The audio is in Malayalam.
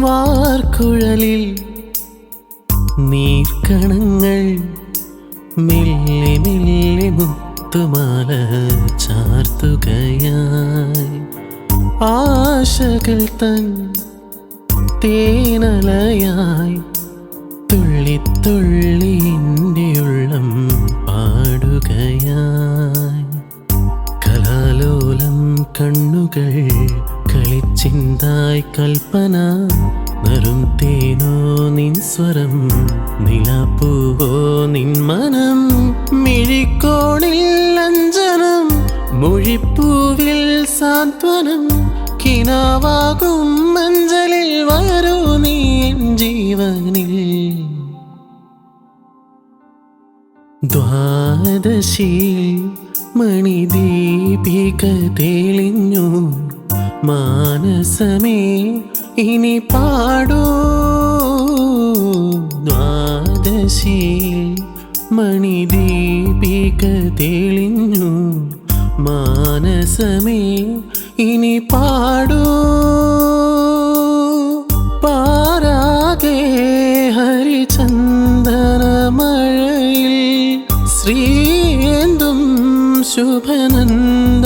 വാർക്കുഴലിൽ നീർക്കണങ്ങൾ മെല്ലെ മെല്ലെ മുത്തുമാല ചാർത്തുകയായി ആശകൾ തൻ തേനലയായി തുള്ളി തുള്ളി എൻ്റെ ഉള്ളം പാടുകയായി കലാലോലം കണ്ണുകൾ കളിച്ചിന്തായി കൽപ്പന നറും തേനോ നിൻ സ്വരം നിലാപ്പൂവോ നിൻ മനം മിഴിക്കോണിൽ അഞ്ജനം മൊഴിപ്പൂവിൽ സാന്ത്വനം കിനാവാകും മഞ്ചലിൽ വരൂ നീ എൻ ജീവനിൽ ദ്വാദശിയിൽ മണിദീപിക തെളിഞ്ഞു മാനസമേ ഇനി പാടൂ ദ്വാദശിയിൽ മണിദീപിക തെളിഞ്ഞു മാനസമേ ഇനി പാടൂ പാരാകെ ഹരിചന്ദനമഴയിൽ ശ്രീയേന്തും ശുഭനന്ദ